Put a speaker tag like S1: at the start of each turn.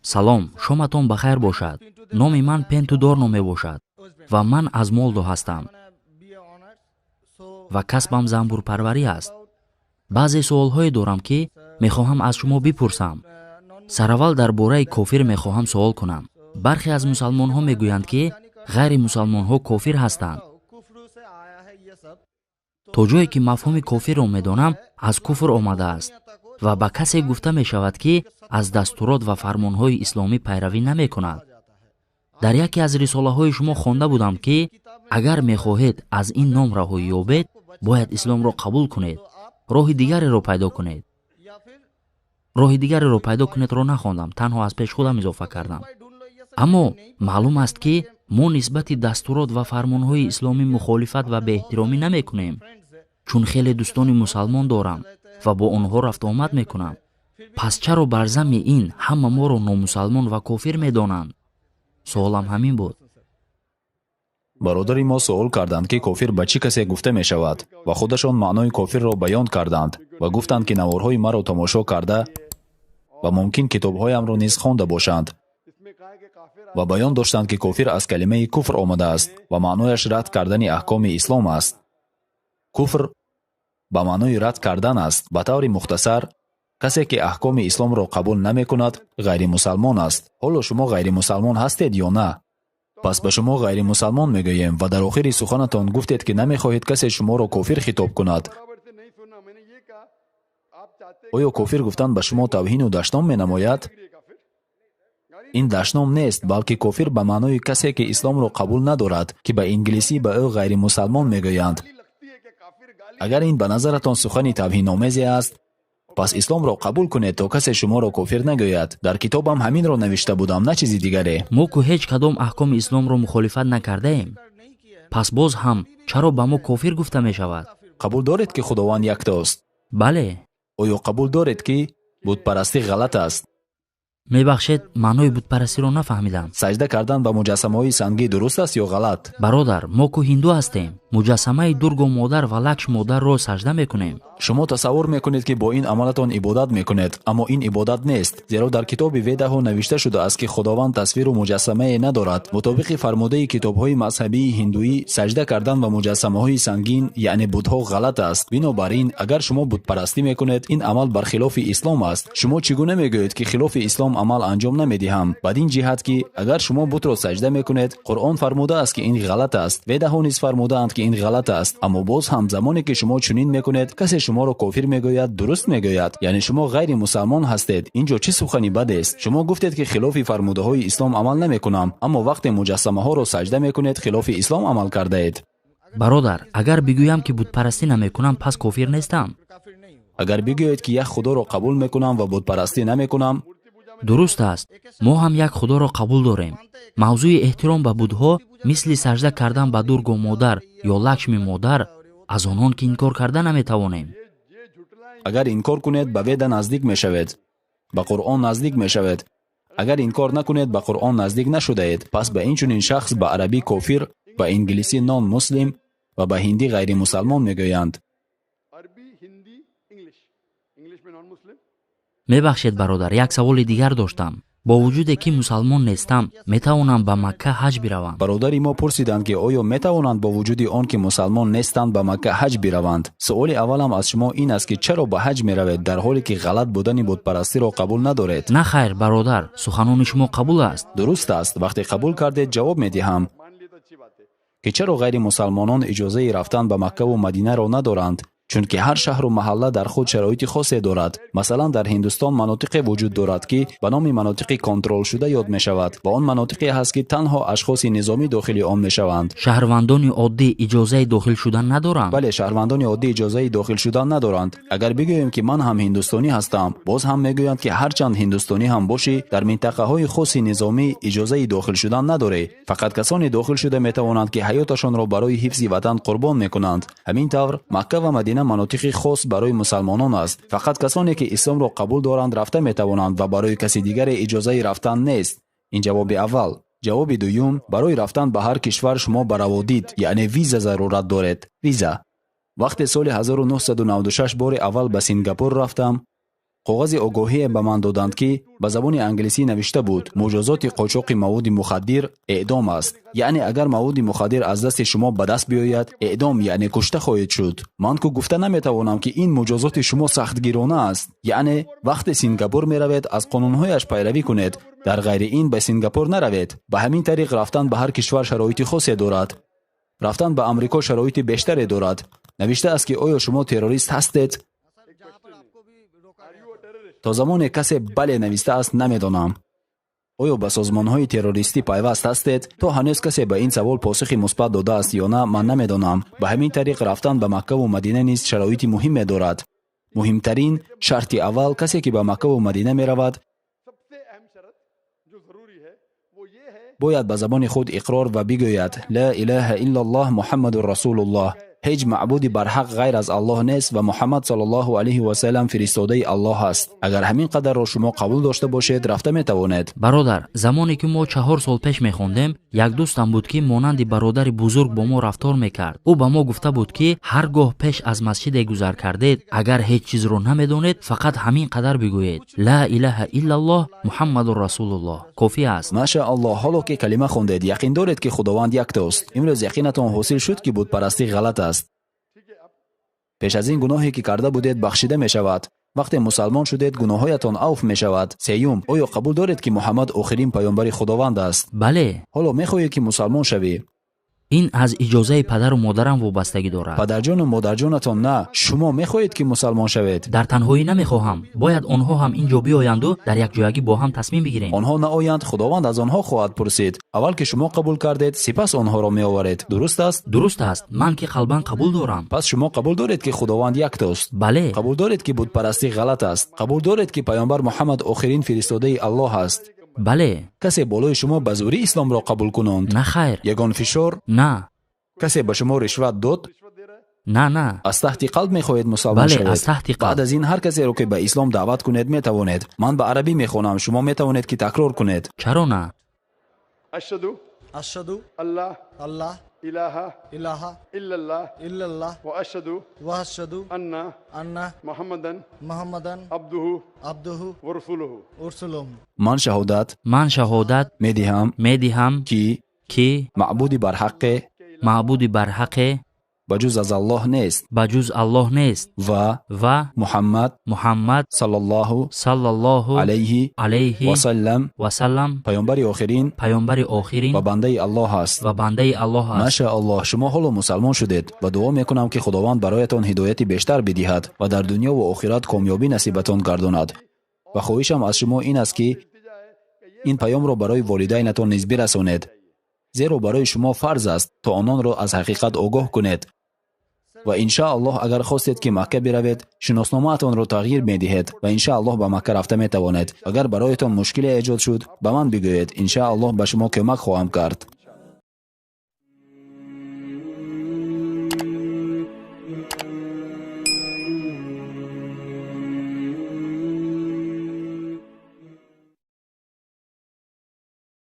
S1: салом, шоматон бахайр бошад. номи ман Пентудорно мебошад ва ман аз Молдо ҳастам ва касбам занбурпарварӣ аст. баъзе суолҳое дорам ки мехоҳам аз шумо бипурсам. сараввал дар бораи кофир мехоҳам суол кунам. бархе аз мусалмонҳо мегӯянд ки ғайри мусалмонҳо кофир ҳастанд. то ҷое ки мафҳуми кофирро медонам, аз куфр омадааст ва ба касе гуфта мешавад ки аз дастурот ва фармонҳои исломӣ пайравӣ намекунад. дар яке аз рисолаҳои шумо хонда будам ки агар мехоҳед аз ин ном раҳоӣ ёбед, бояд исломро қабул кунед, роҳи дигареро пайдо кунед. роҳи дигареро пайдо кунедро нахондам, танҳо аз пеш худам изофа кардам. аммо маълум аст ки мо нисбати дастурот ва фармонҳои исломӣ мухолифат ва беэҳтиромӣ намекунем, чун хеле дӯстони мусалмон дорам ва бо онҳо рафтуомад мекунам. пас чаро бар замми ин ҳама моро номусалмон ва кофир медонанд? суолам ҳамин буд.
S2: бародари мо суол карданд ки кофир ба чӣ касе гуфта мешавад ва худашон маънои кофирро баён карданд ва гуфтанд ки наворҳои маро тамошо карда ва мумкин китобҳоямро низ хонда бошанд ва баён доштанд ки кофир аз калимаи куфр омадааст ва маънояш рад кардани аҳкоми ислом аст. куфр ба маънои рад кардан аст. ба таври мухтасар, касе ки аҳкоми исломро қабул намекунад ғайримусалмон аст. ҳоло шумо ғайримусалмон ҳастед ё на? пас ба шумо ғайримусалмон мегӯем ва дар охири суханатон гуфтед ки намехоҳед касе шуморо кофир хитоб кунад. оё кофир гуфтан ба шумо тавҳину даштном менамояд? ин даштном нест, балки кофир ба маънои касе ки исломро қабул надорад, ки ба инглисӣ ба ӯ ғайримусалмон мегӯянд. агар ин ба назаратон сухани тавҳиномезе аст, пас исломро қабул кунед то касе шуморо кофир нагӯяд. дар китобам ҳаминро навишта будам, на чизи дигаре.
S1: мо ку ҳеҷ кадом аҳкоми исломро мухолифат накардаем. пас боз ҳам чаро ба мо кофир гуфта мешавад?
S2: қабул доред ки худованд яктост?
S1: бале.
S2: оё қабул доред ки бутпарастӣ ғалат аст?
S1: мебахшед, маънои бутпарастиро нафаҳмидам.
S2: саҷда кардан ба муҷассамаҳои сангӣ дуруст аст ё ғалат?
S1: бародар, мо ку ҳинду ҳастем. муҷассамаи Дургу модар ва Лакшми модарро саҷда мекунем.
S2: шумо тасаввур мекунед ки бо ин амалатон ибодат мекунед, аммо ин ибодат нест. зеро дар китоби Ведаҳо навишта шудааст ки худованд тасвиру муҷассамае надорад. мутобиқи фармудаи китобҳои мазҳабии ҳиндуӣ, саҷда кардан ба муҷассамаҳои сангин, яъне будҳо ғалат аст. бинобар ин, агар шумо бутпарастӣ мекунед, ин амал бар хилофи ислом аст. шумо чӣ гуна мегӯед ки хилофи ислом амал анҷом намедиҳам? бадин ҷиҳат ки агар шумо бутро саҷда мекунед, Қуръон фармудааст ки ин ғалат аст, Ведаҳо низ фармудаанд ки ин ғалат аст, аммо боз ҳам замоне ки шумо чунин мекунед, касе шуморо кофир мегӯяд, дуруст мегӯяд, яъне шумо ғайри мусалмон ҳастед. инҷо чӣ сухани бадест? шумо гуфтед ки хилофи фармудаҳои ислом амал намекунам, аммо вақте муҷассамаҳоро саҷда мекунед, хилофи ислом амал кардаед.
S1: бародар, агар бигӯям ки бутпарастӣ намекунам, пас кофир нестам?
S2: агар бигӯед ки як худоро қабул мекунам ва бутпарастӣ наметунам,
S1: дуруст аст. мо ҳам як худоро қабул дорем. мавзӯи эҳтиром ба будҳо мисли саҷда кардан ба Дургу модар ё Лакшми модар, аз онҳон ки инкор карда наметавонем.
S2: агар инкор кунед, ба Веда наздик мешавед, ба Қуръон наздик мешавед. агар инкор накунед, ба Қуръон наздик нашудаед. пас ба инчунин шахс ба арабӣ кофир, ба инглисӣ нон муслим ва ба ҳиндӣ ғайримусалмон мегӯянд.
S1: мебахшед бародар, як саволи дигар доштам. бо вуҷуде ки мусалмон нестам, метавонам ба Макка ҳаҷ биравам?
S2: бародари мо пурсиданд ки оё метавонанд бо вуҷуди он ки мусалмон нестанд ба Макка ҳаҷ бираванд. суоли аввалам аз шумо ин аст ки чаро ба ҳаҷ меравед дар ҳоле ки ғалат будани бутпарастиро қабул надоред?
S1: на хайр бародар, суханони шумо қабул аст.
S2: дуруст аст. вақте қабул кардед, ҷавоб медиҳам ки чаро ғайри мусалмонон иҷозаи рафтан ба Маккаву Мадинаро надоранд, чунки ҳар шаҳру маҳалла дар худ шароити хосе дорад. масалан, дар Ҳиндустон манотиқе вуҷуд дорад ки ба номи манотиқи контролшуда ёд мешавад ва он манотиқе ҳаст ки танҳо ашхоси низомӣ дохили он мешаванд.
S1: шаҳрвандони оддӣ иҷозаи дохил шудан надоранд?
S2: бале, шаҳрвандони оддӣ иҷозаи дохил шудан надоранд. агар бигӯем ки ман ҳам ҳиндустонӣ ҳастам, боз ҳам мегӯянд ки ҳарчанд ҳиндустонӣ ҳам бошӣ, дар минтақаҳои хоси низомӣ иҷозаи дохил шудан надорӣ. фақат касони дохил шуда метавонанд ки ҳаёташонро барои ҳифзи ватан қурбон мекунанд. ҳамин тавр Макка ва Мадина манотиқи хос барои мусалмонон аст. фақат касоне ки исломро қабул доранд рафта метавонанд ва барои каси дигаре иҷозаи рафтан нест. ин ҷавоби аввал. ҷавоби дуюм, барои рафтан ба ҳар кишвар шумо ба раводид, яъне виза зарурат доред. виза. вақте соли 1996 бори аввал ба Сингапур рафтам, қоғази огоҳие ба ман доданд ки ба забони англисӣ навишта буд муҷозоти қочоқи маводи мухаддир эъдом аст. яъне агар маводи мухаддир аз дасти шумо ба даст биёяд эъдом яъне кушта хоҳед шуд. ман ку гуфта наметавонам ки ин муҷозоти шумо сахтгирона аст. яъне вақте Сингапур меравед аз қонунҳояш пайравӣ кунед, дар ғайри ин ба Сингапур наравед. ба ҳамин тариқ рафтан ба ҳар кишвар шароити хосе дорад. рафтан ба амрико шароити бештаре дорад. навиштааст ки оё шумо террорист ҳастед? то замоне касе бале навистааст намедонам. оё ба созмонҳои террористӣ пайваст ҳастед? то ҳанӯз касе ба ин савол посухи мусбат додааст ё на, ман намедонам. ба ҳамин тариқ рафтан ба Маккаву Мадина низ шароити муҳиме дорад. муҳимтарин шарти аввал касе ки ба Маккаву Мадина меравад бояд ба забони худ иқрор ва бигӯяд ла илаҳаиллаллоҳ муҳаммадур расулуллоҳ. ҳеҷ маъбуди барҳақ ғайр аз Аллоҳ нест ва Муҳаммад саллаллоҳу алайҳи ва саллам фиристодаи Аллоҳ аст. агар ҳамин қадарро шумо қабул дошта бошед, рафта метавонед.
S1: бародар, замоне ки мо 4 сол пеш мехондем, як дӯстам буд ки монанди бародари бузург бо мо рафтор мекард. ӯ ба мо гуфта буд ки ҳар гоҳ пеш аз масҷиде гузар кардед, агар ҳеҷ чизро намедонед, фақат ҳамин қадар бигӯед ла илаҳаиллаллоҳ муҳаммадур расулуллоҳ. кофӣ аст.
S2: машааллоҳ, ҳоло ки калима хондед, яқин доред ки худованд яктост. имрӯз яқинатон ҳосил шуд ки бутпарастӣ ғалат аст. пеш аз ин гуноҳе ки карда будед бахшида мешавад. вақте мусалмон шудед, гуноҳҳоятон авф мешавад. сеюм, оё қабул доред ки Муҳаммад охирин паёнбари худованд аст?
S1: бале.
S2: ҳоло мехоҳед ки мусалмон шавӣ?
S1: ин аз иҷозаи падару модарам вобастагӣ дорад.
S2: падарҷону модарҷонатон на. шумо мехоҳед ки мусалмон шавед?
S1: дар танҳоӣ намехоҳам. бояд онҳо ҳам ин ҷо биёянду дар якҷоягӣ бо ҳам тасмим бигирем.
S2: онҳо наоянд, худованд аз онҳо хоҳад пурсид. аввал ки шумо қабул кардед, сипас онҳоро меоваред. дуруст аст?
S1: дуруст аст. ман ки қалбан қабул дорам.
S2: пас шумо қабул доред ки худованд яктост?
S1: бале.
S2: қабул доред ки бутпарастӣ ғалат аст? қабул доред ки паёнбар Муҳаммад охирин фиристодаи Аллоҳ аст?
S1: бале.
S2: касе болои шумо ба зурӣ исломро қабул кунонд?
S1: на хайр.
S2: ягон фишор?
S1: на.
S2: касе ба шумо ришват дод?
S1: на.
S2: аз таҳти қалб мехоҳед мусалмон
S1: бале,
S2: шавед?
S1: аз таҳти қалб.
S2: баъд аз ин ҳар касеро ки ба ислом даъват кунед метавонед. ман ба арабӣ мехонам, шумо метавонед ки такрор кунед.
S1: чаро на?
S3: أشهد
S4: الله
S3: الله
S4: إله
S3: إله
S4: إلا الله
S3: إلا الله
S4: وأشهد
S3: وأشهد
S4: أن
S3: محمدا
S4: عبده ورسوله.
S2: من شهادت
S1: медиҳам ки
S2: معبودی
S1: маъбуди барҳақе
S2: بجز از الله نیست
S1: ба ҷуз аллоҳ нест
S2: و
S1: محمد
S2: صلی الله علیه و سلم پیامبر آخرین و بنده الله است. ماشاءالله، شما حالا مسلمان شدید و دعا میکنم که خداوند برایتان هدایت بیشتر بدهد و در دنیا و آخرت کامیابی نصیبتان گرداند. و خواهشم از شما این است که این پیام را برای والدینتان نیز برسانید، زیرا برای شما فرض است تا آنان را از حقیقت آگاه کنید. و انشاءالله اگر خواستید که مکه بروید، شناسنامه‌تان را تغییر می‌دهید و انشاءالله به مکه رفته می‌توانید. اگر برایتان مشکلی ایجاد شد، به من بگویید، انشاءالله به شما کمک خواهم کرد.